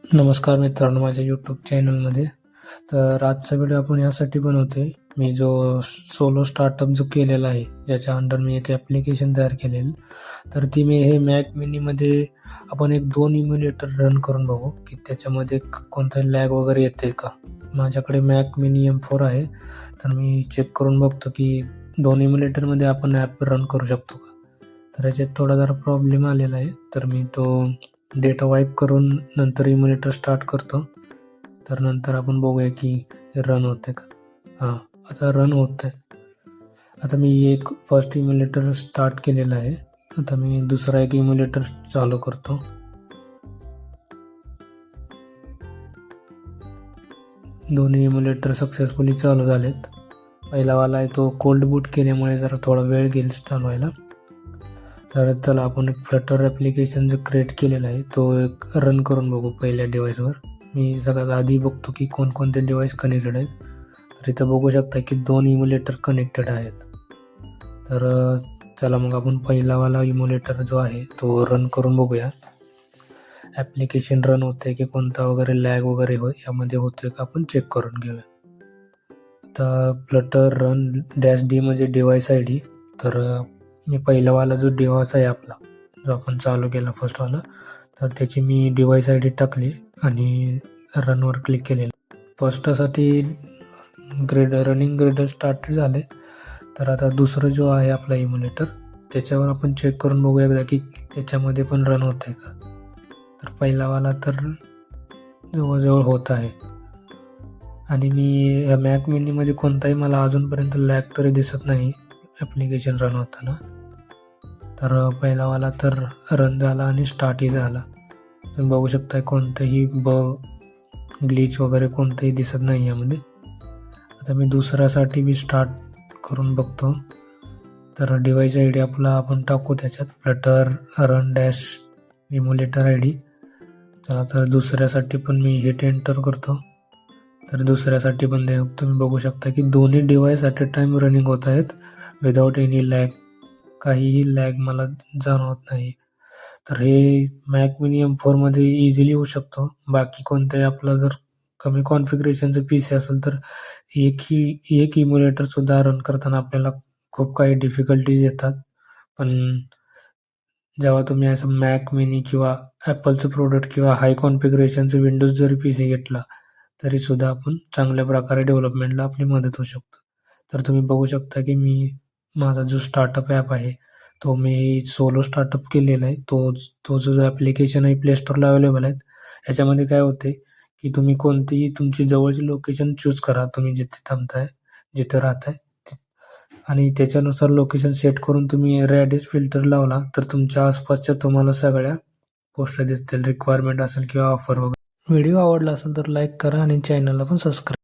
नमस्कार मित्रांनो, माझ्या यूट्यूब चॅनलमध्ये. तर आजचा व्हिडिओ आपण यासाठी बनवतोय, मी जो सोलो स्टार्टअप जो केलेला आहे, ज्याच्या अंडर मी एक ॲप्लिकेशन तयार केलेलं. तर ती मी हे मॅक मिनीमध्ये आपण एक 2 इम्युलेटर रन करून बघू की त्याच्यामध्ये कोणताही लॅग वगैरे येते का. माझ्याकडे मॅक मिनी M4 आहे, तर मी चेक करून बघतो की 2 इम्युलेटरमध्ये आपण ॲप रन करू शकतो का. तर याच्यात थोडा जरा प्रॉब्लेम आलेला आहे, तर मी तो डेटा वाईप करून नंतर इम्युलेटर स्टार्ट करतो. तर नंतर आपण बघूया की रन होते का. हां, आता रन होत आहे. आता मी एक फर्स्ट इम्युलेटर स्टार्ट केलेला आहे. आता मी दुसरा एक इम्युलेटर चालू करतो. दोन्ही इम्युलेटर सक्सेसफुली चालू झालेत. पहिलावाला आहे तो कोल्ड बूट केल्यामुळे जरा थोडा वेळ घेईल चालू व्हायला. तर चला आपण एक फ्लटर ॲप्लिकेशन जो क्रिएट केलेला आहे तो एक रन करून बघू पहिल्या डिव्हाइसवर. मी सगळ्यात आधी बघतो की कोणकोणते डिव्हाइस कनेक्टेड आहेत. तर इथं बघू शकता की 2 इम्युलेटर कनेक्टेड आहेत. तर चला मग आपण पहिलावाला इम्युलेटर जो आहे तो रन करून बघूया. ॲप्लिकेशन रन होते की कोणता वगैरे लॅग वगैरे यामध्ये होतोय का आपण चेक करून घेऊया. आता फ्लटर रन -D म्हणजे डिव्हाइस ID. तर मी पहिलावाला जो डिव्हाइस आहे आपला, जो आपण चालू केला फर्स्टवाला, तर त्याची मी डिव्हाइस ID टाकली आणि रनवर क्लिक केलेलं. फर्स्टसाठी रनिंग ग्रेडर स्टार्ट झाले. तर आता दुसरं जो आहे आपला इम्युलेटर, त्याच्यावर आपण चेक करून बघूया एकदा की त्याच्यामध्ये पण रन होत आहे का. तर पहिलावाला तर जवळजवळ होत आहे आणि मी या मॅक मिनीमध्ये कोणताही मला अजूनपर्यंत लॅग तरी दिसत नाही ॲप्लिकेशन रन होताना. तर पहिलावाला तर रन झाला आणि स्टार्टही झाला. तुम्ही बघू शकता कोणतंही ग्लिच वगैरे कोणतंही दिसत नाही यामध्ये. आता मी दुसऱ्यासाठी मी स्टार्ट करून बघतो. तर डिव्हाइस ID आपला आपण टाकू त्याच्यात, Flutter run dash emulator ID. चला तर दुसऱ्यासाठी पण मी हिट एंटर करतो. तर दुसऱ्यासाठी पण तुम्ही बघू शकता की दोन्ही device at a time running होत आहेत विदाऊट एनी लॅग. काहीही लॅग मला जाणवत नाही. तर हे मॅक मिनी M4मध्ये इझिली होऊ शकतो. बाकी कोणत्याही आपला जर कमी कॉन्फिगरेशनचं PC असेल तर एक इम्युलेटरसुद्धा रन करताना आपल्याला खूप काही डिफिकल्टीज येतात. पण जेव्हा तुम्ही असं मॅक मिनी किंवा ॲपलचं प्रोडक्ट किंवा हाय कॉन्फिगरेशनचं विंडोज जरी PC घेतला, तरीसुद्धा आपण चांगल्या प्रकारे डेव्हलपमेंटला आपली मदत होऊ शकतो. तर तुम्ही बघू शकता की माझा जो स्टार्टअप ॲप आहे, तो मी सोलो स्टार्टअप केलेला आहे. तो जो ॲप्लिकेशन आहे प्ले स्टोअरला अवेलेबल आहे. ह्याच्यामध्ये काय होते की तुम्ही कोणतीही तुमची जवळची लोकेशन चूज करा, तुम्ही जिथे थांबताय, जिथे राहताय, आणि त्याच्यानुसार लोकेशन सेट करून तुम्ही रॅडिस फिल्टर लावला तर तुमच्या आसपासच्या तुम्हाला सगळ्या पोस्ट दिसतील, रिक्वायरमेंट असेल किंवा ऑफर वगैरे. व्हिडिओ आवडला असेल तर लाईक करा आणि चॅनलला पण सबस्क्राईब